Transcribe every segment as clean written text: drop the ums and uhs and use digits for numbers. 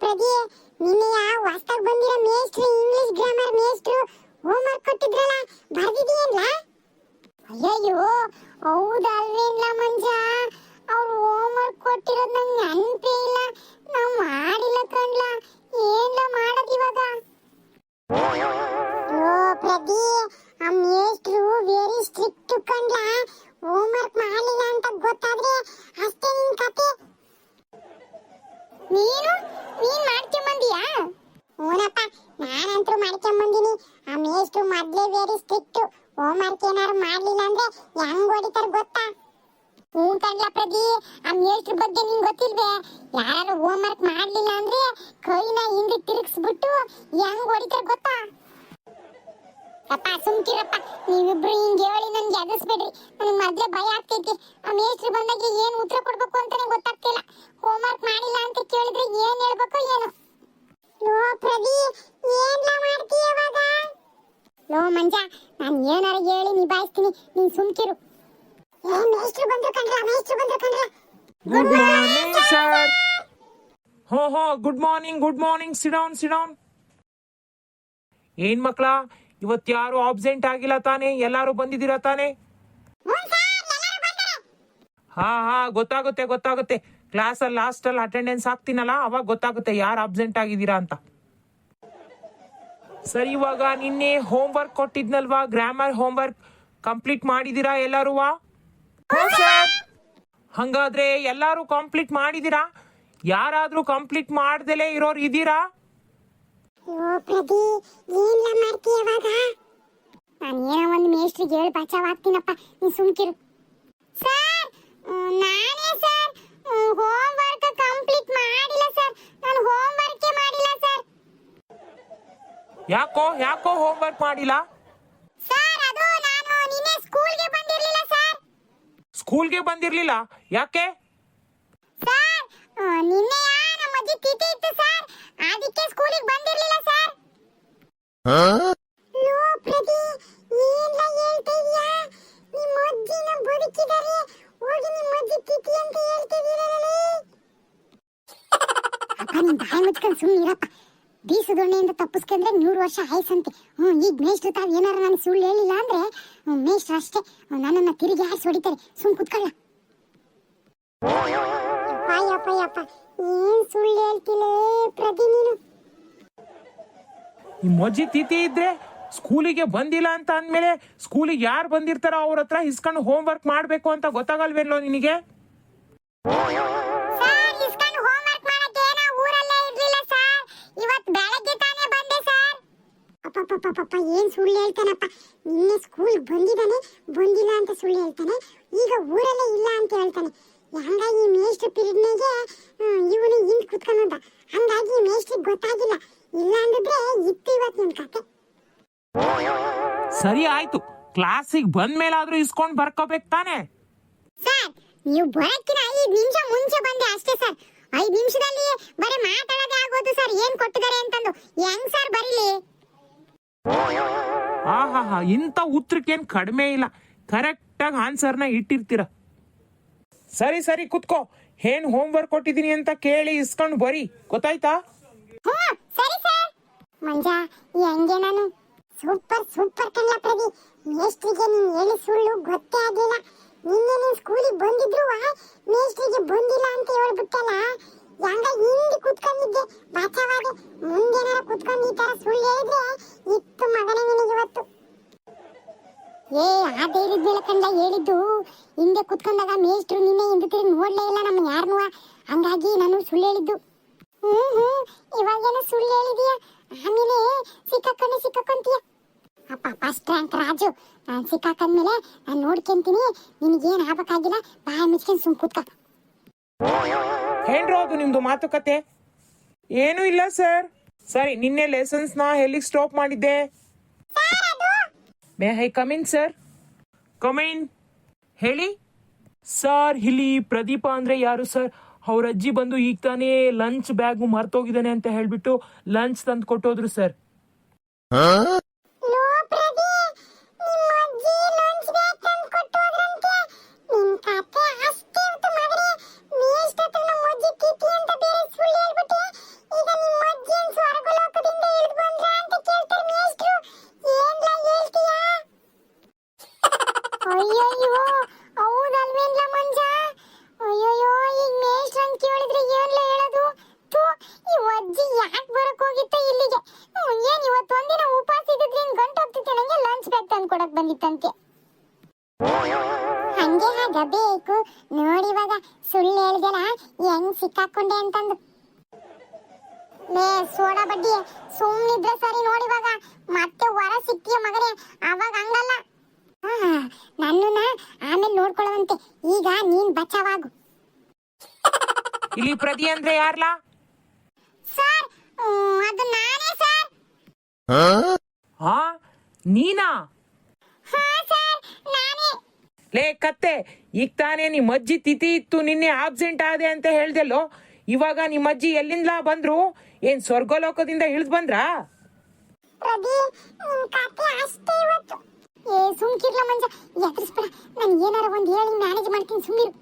ಪ್ರದಿ ನಿನ್ನೆ ಹೊಸ್ತಾಗ್ ಬಂದಿರೋ ಮೇಸ್ಟ್ರು English grammar ಮೇಸ್ಟ್ರು homework ಕೊಟ್ಟಿದ್ರಲ್ಲ ಬರ್ದಿದೀಯಲ್ಲ? ಅಯ್ಯಯ್ಯೋ ಹೌದಲ್ವೇನ್ಲ ಮಂಜ, ಅವ್ರು ಹೋಮ್ವರ್ಕ್ ಕೊಟ್ಟಿರೋದು ನಂಗೆ ನೆನಪೇ ಇಲ್ಲ. ನಾವು ಮಾಡಿಲ್ಲ ಕಣ್ಲ, ಏನ್ಲ ಮಾಡೋದು ಇವಾಗ? ಓ ಪ್ರದಿ, ಆ ಮೇಸ್ಟ್ರು ವೆರಿ ಸ್ಟ್ರಿಕ್ಟ್ ಕಣ್ಲ. ಹೋಮ್ವರ್ಕ್ ಮಾಡಲಿಲ್ಲ ಅಂತ ಗೊತ್ತಾದ್ರೆ ಅಷ್ಟೇ ನಿನ್ ಕತೆ. ನೀನ್ ಮಾಡ್ಕೊಂಬಂದಿಯಾ? ಹೂನಪ್ಪ, ನಾನಂತೂ ಮಾಡ್ಕೊಂಬಂದಿನಿ. ಆ ಮೇಸ್ಟ್ರು ಮೊದ್ಲೇ ವೆರಿ ಸ್ಟ್ರಿಕ್ಟ್. ಹೋಮ್ವರ್ಕ್ ಏನಾರು ಮಾಡ್ಲಿಲ್ಲ ಅಂದ್ರೆ ಹೆಂಗ್ ಹೊಡಿತಾರ ಗೊತ್ತಾ? ಹ್ಞೂ ಕಣ್ಲ ಪ್ರದಿ, ಆ ಮೇಸ್ಟ್ರ ಬಗ್ಗೆ ನಿಂಗೆ ಗೊತ್ತಿಲ್ವೇ? ಯಾರು ಹೋಮ್ವರ್ಕ್ ಮಾಡ್ಲಿಲ್ಲ ಅಂದ್ರೆ ಕೈನ ಹಿಂದೆ ತಿರುಗಿಸ್ಬಿಟ್ಟು ಹೆಂಗ್ ಹೊಡಿತಾರ ಗೊತ್ತಾ? ಅಪ್ಪ ಸುಮ್ಕಿರಪ್ಪ, ನೀವಿಬ್ರು ಹಿಂಗೆ ಹೇಳಿ ನನ್ಗೆ ಎದುರಿಸ್ಬೇಡ್ರಿ. ನನಗೆ ಮೊದ್ಲೇ ಭಯ ಆಗ್ತೈತಿ. ಆ ಮೇಸ್ಟ್ರು ಬಂದಾಗ ಏನು ಉತ್ತರ ಕೊಡ್ಬೇಕು ಅಂತಾನೆ ಗೊತ್ತಾಗ್ತಿಲ್ಲ. ಹೋಮ್ವರ್ಕ್ ಮಾಡಿಲ್ಲ ಅಂತ ಕೇಳಿದ್ರೆ ಏನ್ ಹೇಳ್ಬೇಕು ಏನು? ಲೋ ಪ್ರದಿ, ಏನ್ಲ ಮಾಡ್ತೀಯ ಇವಾಗ? ಲೋ ಮಂಜ, ನಾನು ಏನಾರ ಹೇಳಿ ನಿಭಾಯಿಸ್ತೀನಿ, ನೀನ್ ಸುಮ್ಕಿರು. ಮೇಸ್ಟ್ರು ಬಂದ್ರು ಕಣ್ರ, ಮೇಸ್ಟ್ರು ಬಂದ್ರು ಕಣ್ರ. Good morning sir. ಹೋ ಗುಡ್ ಮಾರ್ನಿಂಗ್. Sit down. ಏನ್ ಮಕ್ಕಳ, ಇವತ್ತು ಯಾರು ಆಬ್ಸೆಂಟ್ ಆಗಿಲ್ಲ ತಾನೆ? ಎಲ್ಲಾರು ಬಂದಿದ್ದೀರಾ ತಾನೆ? ಹಾ ಗೊತ್ತಾಗುತ್ತೆ. ಕ್ಲಾಸ್ ಅಲ್ಲಿ ಲಾಸ್ಟ್ ಅಲ್ಲಿ ಅಟೆಂಡೆನ್ಸ್ ಹಾಕ್ತೀನಲ್ಲ, ಅವಾಗ ಗೊತ್ತಾಗುತ್ತೆ ಯಾರು ಆಬ್ಸೆಂಟ್ ಆಗಿದ್ದೀರಾ ಅಂತ. ಸರಿ, ಇವಾಗ ನಿನ್ನೆ ಹೋಮ್ ವರ್ಕ್ ಕೊಟ್ಟಿದ್ನಲ್ವಾ, ಗ್ರಾಮರ್ ಹೋಮ್ ವರ್ಕ್ ಕಂಪ್ಲೀಟ್ ಮಾಡಿದೀರಾ ಎಲ್ಲಾರು? ಹಂಗಾದ್ರೆ ಎಲ್ಲಾರು ಕಂಪ್ಲೀಟ್ ಮಾಡಿದೀರಾ? ಯಾರಾದ್ರೂ ಕಂಪ್ಲೀಟ್ ಮಾಡ್ದಲೇ ಇರೋರು ಇದೀರಾ? ನಾನು ಏನೋ ಒಂದು ಮೇಸ್ಟ್ರಿಗೆ ಹೇಳಿ ಬಚಾವಾಗ್ತೀನಪ್ಪ, ನೀ ಸುಮ್ಕಿರು. ಸರ್, ನಾನೇ ಸರ್ ಹೋಮ್ ವರ್ಕ್ ಕಂಪ್ಲೀಟ್ ಮಾಡಿಲ್ಲ ಸರ್. ನಾನು ಹೋಮ್ ವರ್ಕೇ ಮಾಡಿಲ್ಲ ಸರ್. ಯಾಕೋ ಹೋಮ್ ವರ್ಕ್ ಮಾಡಿಲ್ಲ? ಸರ್, ಅದು ನಾನು ನಿನ್ನೆ ಸ್ಕೂಲ್ಗೆ ಬಂದಿರಲಿಲ್ಲ ಸರ್. ಸ್ಕೂಲ್ಗೆ ಬಂದಿರ್ಲಿಲ್ಲ? ಯಾಕೆ? ಸರ್, ನಿನ್ನೆ ನಮ್ಮ ಅಜ್ಜಿ ತಿಥಿ ಇತ್ತು ಸರ್, ಅದಕ್ಕೆ ಸ್ಕೂಲಿಗೆ ಬಂದಿರಲಿಲ್ಲ ಸರ್. ಲೋ ಪ್ರದಿ, ಏನ್ಲ ಹೇಳ್ತಾ ಇದೀಯಾ? ನಿಮ್ಮ ಅಜ್ಜಿನ ಬದುಕಿದ್ದಾರೆ, ಹೋಗಿ ನಿಮ್ಮ ಅಜ್ಜಿ ತಿಥಿ ಅಂತ ಹೇಳ್ತಿದ್ದೀರಲ್ಲ. ಅಪ್ಪ, ನೀನ್ ಬಾಯಿ ಮುಚ್ಕೊಂಡು ಸುಮ್ಮನಿರಪ್ಪ. ಬೀಸದೊಣ್ಣೆಯಿಂದ ತಪ್ಪಿಸ್ಕೊಂಡ್ರೆ 100 ವರ್ಷ ಆಯ್ಸಂತೆ. ಈಗ ಮೇಷ್ಟ್ರು ತಾವ್ ಏನಾರ ನಾನು ಸುಳ್ಳು ಹೇಳಿಲ್ಲ ಅಂದ್ರೆ ಮೇಷ್ಟ್ರು ಅಷ್ಟೇ ನನ್ನನ್ನ ತಿರುಗಿ ಹಾರಿಸಿ ಹೊಡಿತಾರೆ. ಸುಮ್ ಕುತ್ಕೊಳ್ಳ. ಯಪ್ಪ, ಏನ್ ಸುಳ್ಳು ಹೇಳ್ತಿಲ್ಲ ಪ್ರತಿ ನೀನು? ನಿಮ್ಮ ಅಜ್ಜಿ ತಿಥಿ ಇದ್ರೆ ಸ್ಕೂಲಿಗೆ ಬಂದಿಲ್ಲ ಅಂತ ಅಂದ್ಮೇಲೆ ಸ್ಕೂಲಿಗೆ ಯಾರು ಬಂದಿರ್ತಾರೋ ಅವ್ರ ಹತ್ರ ಇಸ್ಕೊಂಡು ಹೋಮ್ ವರ್ಕ್ ಮಾಡ್ಬೇಕು ಅಂತ ಗೊತ್ತಾಗಲ್ವೇನೋ ನಿನಗೆ? ಏನ್ ಸುಳ್ಳು ಹೇಳ್ತಾನಪ್ಪ? ನಿನ್ನೆ ಸ್ಕೂಲ್ ಬಂದಿಲ್ಲ ಅಂತ ಸುಳ್ಳು ಹೇಳ್ತಾನೆ, ಈಗ ಊರಲ್ಲೇ ಇಲ್ಲ ಅಂತ ಹೇಳ್ತಾನೆ. ಹಂಗಾಗಿ ಮೇಷ್ಟ್ರ ಪಿರಿಯಡ್ನಾಗೆ ಇವನು ಹಿಂದ್ ಕುತ್ಕೊಂಡ, ಹಂಗಾಗಿ ಮೇಷ್ಟ್ರಿಗೆ ಗೊತ್ತಾಗಿಲ್ಲ. ಇಲ್ಲ ಅಂದಿದ್ರೆ ಇತ್ತು ಇವತ್ತು ನಿನ್ ಕತೆ. ಸರಿ ಆಯ್ತು, ಕ್ಲಾಸಿಗೆ ಬಂದ್ಮೇಲಾದ್ರೂ ಇಸ್ಕೊಂಡ್ ಬರ್ಕೋಬೇಕು ತಾನೆ? ಸರ್, ನೀವು ಬರಕ್ಕಿನ 5 ನಿಮಿಷ ಮುಂಚೆ ಬಂದೆ ಅಷ್ಟೇ ಸರ್. 5 ನಿಮಿಷದಲ್ಲಿ ಬರೀ ಮಾತಾಡೋದೇ ಆಗೋದು ಸರ್, ಏನ್ ಕೊಟ್ಟಿದ್ದಾರೆ ಅಂತಂದು. ಹೆಂಗ್ ಸರ್ ಬರೀಲಿ? ಇಂಥ ಉತ್ತರಕ್ಕೇನ್ ಕಡಿಮೆ ಇಲ್ಲ, ಕರೆಕ್ಟ್ ಆಗಿ ಆನ್ಸರ್ನ ಇಟ್ಟಿರ್ತೀರ. ಸರಿ ಕುತ್ಕೋ, ಏನ್ ಹೋಮ್ ವರ್ಕ್ ಕೊಟ್ಟಿದೀನಿ ಅಂತ ಕೇಳಿ ಇಸ್ಕೊಂಡು ಬರಿ, ಗೊತ್ತಾಯ್ತಾ? ಸರಿ ಸರ್. ಮಂಜ, ಹೆಂಗೆ ನಾನು ಸೂಪರ್ ಕಣ್ಣ ಪ್ರದಿ. ಮೇಷ್ಟ್ರಿಗೆ ನೀನ್ ಹೇಳಿ ಸುಳ್ಳು ಗೊತ್ತೇ ಆಗಿಲ್ಲ. ನಿನ್ನೆ ನೀನ್ ಸ್ಕೂಲಿಗೆ ಬಂದಿದ್ರು ಮೇಷ್ಟ್ರಿಗೆ ಬಂದಿಲ್ಲ ಅಂತ ಹೇಳ್ಬಿಟ್ಟಲ್ಲ. ಹೆಂಗ ಹಿಂದೆ ಕುತ್ಕೊಂಡಿದ್ದೆ ಬಚಾವಾಗೆ. ಮುಂದೇನಾರ ಕುತ್ಕೊಂಡು ಈ ತರ ಸುಳ್ಳು ಹೇಳಿದ್ರೆ ಇತ್ತು ಮಗನೇ ನಿನಗೆ ಇವತ್ತು. ಅದೇ ಹೇಳಿದ್ಮೇಲೆ ಕಂಡ ಹೇಳಿದ್ದು. ಹಿಂದೆ ಕುತ್ಕೊಂಡಾಗ ಮೇಷ್ಟ್ರು ನಿನ್ನೆ ಹಿಂದೆ ತಿರುಗಿ ನೋಡ್ಲೇ ಇಲ್ಲ ನಮ್ಮ ಯಾರನ್ನೂ, ಹಂಗಾಗಿ ನಾನು ಸುಳ್ಳು ಹೇಳಿದ್ದು. ಇವಾಗೇನೋ ಸುಳ್ಳು ಹೇಳಿದೀಯ, ಆಮೇಲೆ ಸಿಕ್ಕಾಕೊಂತೀಯ. ಅಪ್ಪ ಫಸ್ಟ್ ರ್ಯಾಂಕ್ ರಾಜು, ನಾನು ಸಿಕ್ಕಾಕೊಂಡ್ಮೇಲೆ ನಾನು ನೋಡ್ಕೊಂತೀನಿ. ನಿನಗೇನು ಆಗ್ಬೇಕಾಗಿಲ್ಲ, ಬಾಯಿ ಮುಚ್ಕೊಂಡು ಸುಮ್ ಕೂತ್ಕ. ಏನ್ರೋ ಅದು ನಿಮ್ದು ಮಾತುಕತೆ? ಏನೂ ಇಲ್ಲ ಸರ್. ಸರಿ, ನಿನ್ನೆ ಲೆಸನ್ಸ್ನ ಎಲ್ಲಿಗೆ ಸ್ಟಾಪ್ ಮಾಡಿದ್ದೆ? May I come in sir? Come in. ಹೇಳಿ ಸರ್. ಇಲ್ಲಿ ಪ್ರದೀಪ ಅಂದ್ರೆ ಯಾರು ಸರ್? ಅವ್ರ ಅಜ್ಜಿ ಬಂದು ಈಗ ತಾನೇ ಲಂಚ್ ಬ್ಯಾಗು ಮರ್ತೋಗಿದ್ದಾನೆ ಅಂತ ಹೇಳ್ಬಿಟ್ಟು ಲಂಚ್ ತಂದು ಕೊಟ್ಟೋದ್ರು ಸರ್. ಈಗ ಹಾಕೊಂಡೆ ಅಂತಂದು. ಲೇ ಸೋಡಾ ಬಡ್ಡಿ, ಸುಮ್ಮನಿದ್ರೆ ಸರಿ. ನೋಡಿವಾಗ ಮತ್ತೆ ಹೊರ ಸಿಕ್ತಿಯ ಮಗನೇ, ಅವಾಗ ಹಂಗಲ್ಲ. ನನ್ನನ್ನ ಆಮೇಲೆ ನೋಡ್ಕೊಳ್ಳುವಂತೆ, ಈಗ ನೀನ್ ಬಚಾವಾಗು. ಇಲ್ಲಿ ಪ್ರದಿ ಅಂದ್ರೆ ಯಾರ್ಲಾ? ಸರ್, ಅದು ನಾನೇ ಸರ್. ಹಾ, ನೀನಾ? ಹಾ ಸರ್, ನಾನೇ. ಲೇ ಕತ್ತೆ, ಈಗ ತಾನೇ ನಿಮ್ಮ ಅಜ್ಜಿ ತಿಥಿ ಇತ್ತು, ನಿನ್ನೆ ಆಬ್ಸೆಂಟ್ ಆದೆ ಅಂತ ಹೇಳ್ದೆಲ್ಲೋ. ಇವಾಗ ನಿಮ್ಮ ಅಜ್ಜಿ ಎಲ್ಲಿಂದ ಬಂದ್ರು? ಏನ್ ಸ್ವರ್ಗಲೋಕದಿಂದ ಇಳಿದ್ ಬಂದ್ರಾ? ಪ್ರದಿ, ನಿನ್ ಕತೆ ಅಷ್ಟೇ ಇವತ್ತು. ಸುಮ್ಕಿರ್ಲ ಮಂಜ, ಎದುರಿಸ್ಬೇಡ. ನಾನು ಏನಾರ ಒಂದ್ ಹೇಳಿ ಮ್ಯಾನೇಜ್ ಮಾಡ್ತೀನಿ, ಸುಮ್ಮಿರು.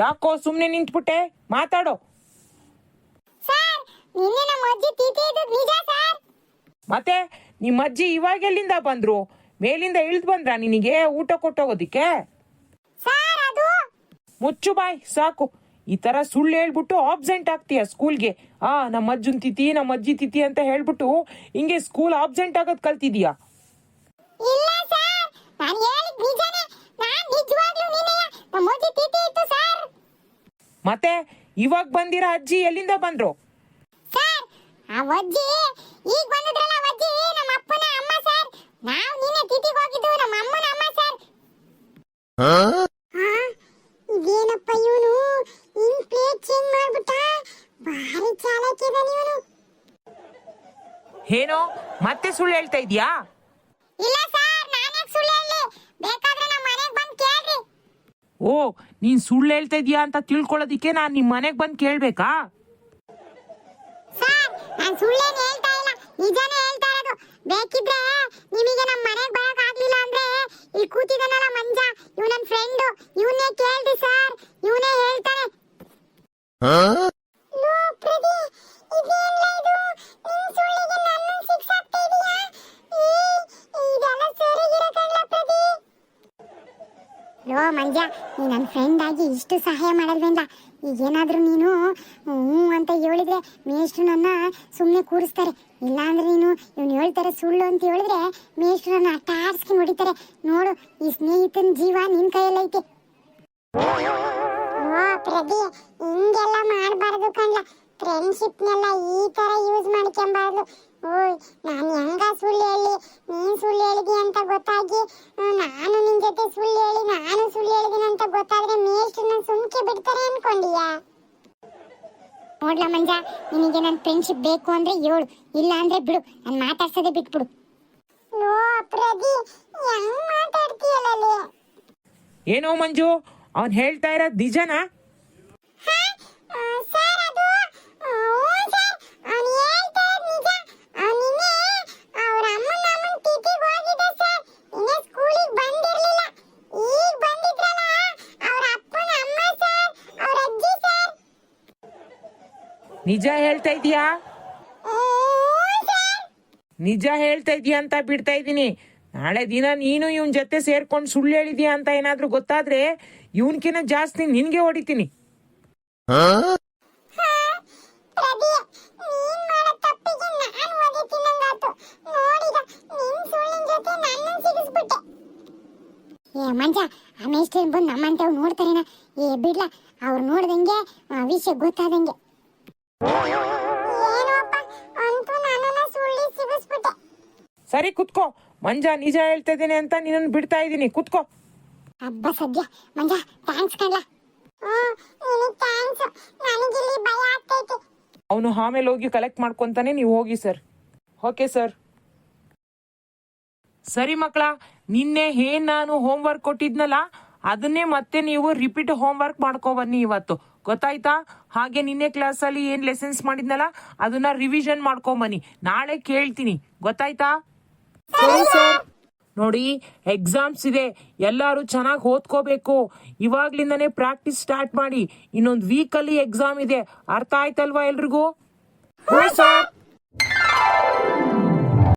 ಯಾಕೋ ಸುಮ್ನೆ ನಿಂತ್ಬಿಟ್ಟೆ? ಮಾತಾಡೋ. ಸರ್, ನಿನ್ನೆ ನಮ್ಮ ಅಜ್ಜಿ ತಿಥಿ ಇದ್ದದ್ದು ನಿಜ ಸರ್. ಮತ್ತೆ ನಿಮ್ಮ ಅಜ್ಜಿ ಇವಾಗ ಎಲ್ಲಿಂದ ಬಂದ್ರು? ಮೇಲಿಂದ ಇಳಿದ್ ಬಂದ್ರ ನಿನಗೆ ಊಟ ಕೊಟ್ಟೋಗೋದಿಕ್ಕೆ? ಸರ್, ಅದು ಮುಚ್ಚು ಬಾಯ್ ಸಾಕು. ಈ ತರ ಸುಳ್ಳು ಹೇಳ್ಬಿಟ್ಟು ಆಬ್ಸೆಂಟ್ ಆಗ್ತೀಯ ಸ್ಕೂಲ್ಗೆ. ನಮ್ಮ ಅಜ್ಜನ್ ತಿಥಿ, ನಮ್ಮ ಅಜ್ಜಿ ತಿಥಿ ಅಂತ ಹೇಳ್ಬಿಟ್ಟು ಹಿಂಗೆ ಸ್ಕೂಲ್ ಆಬ್ಸೆಂಟ್ ಆಗೋದ್ ಕಲ್ತಿದ್ಯಾ? ಇಲ್ಲ ಸರ್, ನಾನು ಹೇಳಿದ್ ನಿಜನೇ. ನಾನ್ ನಿಜವಾಗ್ಲೂ ನಿನ್ನೆ ನಮ್ಮ ಅಜ್ಜಿ ತಿಥಿ ಇತ್ತು ಸರ್. ಮತ್ತೆ ಇವಾಗ ಬಂದಿರೋ ಅಜ್ಜಿ ಎಲ್ಲಿಂದ ಬಂದ್ರು? ಸರ್, ಆ ಅಜ್ಜಿ ಈಗ ಬಂದಿದ್ರಲ್ಲ, ಆ ಅಜ್ಜಿ ನಮ್ಮ ಅಪ್ಪನ ಅಮ್ಮ ಸರ್. ನಾವು ನಿನ್ನೆ ತಿಥಿಗೆ ಹೋಗಿದ್ದು ನಮ್ಮ ಅಮ್ಮನ ಅಮ್ಮ ಸರ್. ಇದೇನಪ್ಪ ಇವನು ಇನ್ ಪ್ಲೇಟ್ ಚೇಂಜ್ ಮಾಡ್ಬಿಟ್ಟ. ಭಾರಿ ಚಾಲಾಕಿದಾನೆ ಇವನು. ಏನೋ ಮತ್ತೆ ಸುಳ್ಳು ಹೇಳ್ತಾ ಇದ್ಯಾ? ಇಲ್ಲ ಸರ್, ನಾನೇ ಸುಳ್ಳು ಹೇಳಿ, ಬೇಕಾದ್ರೆ ನಮ್ಮ ಮನೆಗೆ ಬಂದು ಕೇಳ್ರಿ. ಓ, ನೀನ್ ಸುಳ್ಳು ಹೇಳ್ತಾ ಇದೀಯಾ ಅಂತ ತಿಳ್ಕೊಳ್ಳೋದಿಕ್ಕೆ ನಾನ್ ನಿಮ್ ಮನೆಗ್ ಬಂದ್ ಕೇಳ್ಬೇಕಾ? ಸರ್, ನಾನು ಸುಳ್ಳೇನು ಹೇಳ್ತಾ ಇಲ್ಲ, ನಿಜಾನೇ ಹೇಳ್ತಾ ಇರೋದು. ಬೇಕಿದ್ರೆ ನಿಮಗೆ ನಮ್ಮ ಮನೆಗೆ ಬರಕ್ ಆಗ್ಲಿಲ್ಲ ಅಂದ್ರೆ ಇಲ್ಲಿ ಕೂತಿದಾನಲ್ಲ ಮಂಜ, ಇವ್ ನನ್ನ ಫ್ರೆಂಡ್, ಇವನ್ನೇ ಕೇಳ್ರಿ ಸರ್, ಇವನೇ ಹೇಳ್ತಾನೆ. ಲೋ ಪ್ರದಿ, ಇದೇನ್ಲ ಇದು? ನಿನ್ ಸುಳ್ಳಿಗೆ ನನ್ನನ್ನು ಫಿಕ್ಸ್ ಆಗ್ತಾ ಇದೀಯಾ? ಇದೆಲ್ಲ ಸರಿಗಿರಕಲ್ಲ ಪ್ರದಿ. ಲೋ ಮಂಜ, ನೀ ನನ್ನ ಫ್ರೆಂಡ್ ಆಗಿ ಇಷ್ಟು ಸಹಾಯ ಮಾಡಲ್ವೇಂದ? ಈಗೇನಾದ್ರೂ ನೀನು ಹ್ಞೂ ಅಂತ ಹೇಳಿದ್ರೆ ಮೇಷ್ಟ್ರು ನನ್ನ ಸುಮ್ಮನೆ ಕೂರಿಸ್ತಾರೆ. ಇಲ್ಲಾಂದ್ರೆ ನೀನು ಇವ್ನು ಹೇಳ್ತಾರೆ ಸುಳ್ಳು ಅಂತ ಹೇಳಿದ್ರೆ ಮೇಷ್ಟ್ರು ನನ್ನ ಟಾರ್ಸ್ಕಿ ಹೊಡಿತಾರೆ. ನೋಡು, ಈ ಸ್ನೇಹಿತನ ಜೀವ ನಿನ್ ಕೈಯಲ್ಲೈತೆ. ಓ ಪ್ರದಿ, ಹಿಂಗೆಲ್ಲ ಮಾಡಬಾರ್ದು ಕಣ್ಲ. ಫ್ರೆಂಡ್ಶಿಪ್ನೆಲ್ಲ ಈ ತರ ಯೂಸ್ ಮಾಡ್ಕೊಂಬಾರ್ದು. ಓಯ್, ನಾನು ಹೆಂಗ ಸುಳ್ಳು ಹೇಳಿ ನೀನ್ ಸುಳ್ಳು ಹೇಳಿದಿ ಅಂತ ಗೊತ್ತಾಗಿ, ನಾನು ನಿನ್ ಜೊತೆ ಸುಳ್ಳು ಹೇಳಿ ನಾನು ಸುಳ್ಳು ಹೇಳಿದೀನಿ ಅಂತ ಗೊತ್ತಾದ್ರೆ ಮೇಷ್ಟ್ರನ್ನ ಸುಮ್ಕೆ ಬಿಡ್ತಾರೆ ಅನ್ಕೊಂಡಿಯಾ? ನೋಡ್ಲ ಮಂಜ, ನಿನಗೆ ನನ್ನ ಫ್ರೆಂಡ್ಶಿಪ್ ಬೇಕು ಅಂದ್ರೆ ಹೇಳು, ಇಲ್ಲ ಅಂದ್ರೆ ಬಿಡು, ನಾನು ಮಾತಾಡ್ಸೋದೇ ಬಿಟ್ಬಿಡು. ಲೋ ಪ್ರದಿ, ಹೆಂಗ್ ಮಾತಾಡ್ತೀಯಲ್ಲ? ಏನೋ ಮಂಜು, ಅವ್ನ್ ಹೇಳ್ತಾ ಇರೋದ್ ನಿಜನಾ? ಸರ್, ಅದು ಸರ್, ಅವ್ನು ಹೇಳ್ತಾ ಇರೋದು ನಿಜ. ಅವನಿನ್ನೆ ಅವ್ರ ಅಮ್ಮನ ತಿಥಿಗೆ ಹೋಗಿದ್ದ ಸರ್. ಇನ್ನೇ ಸ್ಕೂಲಿಗೆ ಬಂದಿರ್ಲಿಲ್ಲ. ಈಗ ಬಂದಿದ್ರಲ್ಲ ಅವ್ರ ಅಪ್ಪನ ಅಮ್ಮ ಸರ್, ಅವ್ರ ಅಜ್ಜಿ ಸರ್. ನಿಜ ಹೇಳ್ತಾ ಇದೀಯಾ? ನಿಜ ಹೇಳ್ತಾ ಇದೀಯ ಅಂತ ಬಿಡ್ತಾ ಇದ್ದೀನಿ. ನಾಳೆ ದಿನ ನೀನು ಇವನ್ ಜೊತೆ ಸೇರ್ಕೊಂಡು ಸುಳ್ಳು ಹೇಳಿದ್ಯಾ ಅಂತ ಏನಾದ್ರೂ ಗೊತ್ತಾದ್ರೆ ಇವನ್ಕಿನ ಜಾಸ್ತಿ ನಿನ್ಗೆ ಹೊಡಿತೀನಿ. ಪ್ರದಿ, ನೀನ್ ಮಾಡೋ ತಪ್ಪಿಗೆ ನಾನು ಒದೆ ತಿನ್ನಂಗಾತು. ನೋಡಿದ ನಿನ್ ಸುಳ್ಳಿನ ಜೊತೆ ನನ್ನನ್ನು ಸಿಗಿಸ್ಬಿಟ್ಟೆ. ಮಂಜ, ಆ ಮೇಷ್ಟ್ರನ್ ಬಂದು ನಮ್ಮಂತವ್ ನೋಡ್ತಾರೇನ? ಬಿಡ್ಲ, ಅವ್ರು ನೋಡ್ದಂಗೆ ವಿಷಯ ಗೊತ್ತಾದಂಗೆ. ಏನೋಪ್ಪ, ಅಂತೂ ನನ್ನನ್ನ ಸುಳ್ಳಿ ಸಿಗಿಸ್ಬಿಟ್ಟೆ. ಸರಿ ಕುತ್ಕೋ. ಮಂಜ ನಿಜ ಹೇಳ್ತಾ ಇದ್ದೀನಿ ಅಂತ ನಿನ್ನನ್ನು ಬಿಡ್ತಾ ಇದ್ದೀನಿ, ಕುತ್ಕೋ. ಹಬ್ಬ ಸದ್ಯ ಮಂಜ, ಥ್ಯಾಂಕ್ಸ್ ಕಣ್ಲ. ನಿನಗೆ ಥ್ಯಾಂಕ್ಸ್, ನನಗಿಲ್ಲಿ ಭಯ ಆಗ್ತೈತೆ. ಅವನು ಆಮೇಲೆ ಹೋಗಿ ಕಲೆಕ್ಟ್ ಮಾಡ್ಕೊಂತಾನೆ, ನೀವು ಹೋಗಿ ಸರ್. Okay sir. ಸರಿ ಮಕ್ಕಳ, ನಿನ್ನೆ ಏನ್ ನಾನು ಹೋಮ್ವರ್ಕ್ ಕೊಟ್ಟಿದ್ನಲ್ಲ ಅದನ್ನೇ ಮತ್ತೆ ನೀವು ರಿಪೀಟ್ ಹೋಮ್ವರ್ಕ್ ಮಾಡ್ಕೊ ಬನ್ನಿ ಇವತ್ತು, ಗೊತ್ತಾಯ್ತಾ? ಹಾಗೆ ನಿನ್ನೆ ಕ್ಲಾಸಲ್ಲಿ ಏನ್ ಲೆಸನ್ಸ್ ಮಾಡಿದ್ನಲ್ಲ ಅದನ್ನ ರಿವಿಷನ್ ಮಾಡ್ಕೊಂಬನ್ನಿ. ನಾಳೆ ಕೇಳ್ತೀನಿ, ಗೊತ್ತಾಯ್ತಾ? ಸರಿ ಸರ್. ನೋಡಿ, ಎಕ್ಸಾಮ್ಸ್ ಇದೆ, ಎಲ್ಲರೂ ಚೆನ್ನಾಗಿ ಓದ್ಕೋಬೇಕು. ಇವಾಗ್ಲಿಂದನೇ ಪ್ರಾಕ್ಟೀಸ್ ಸ್ಟಾರ್ಟ್ ಮಾಡಿ. ಇನ್ನೊಂದು ವೀಕಲ್ಲಿ ಎಕ್ಸಾಮ್ ಇದೆ, ಅರ್ಥ ಆಯ್ತಲ್ವಾ ಎಲ್ರಿಗೂ? ಸರ್.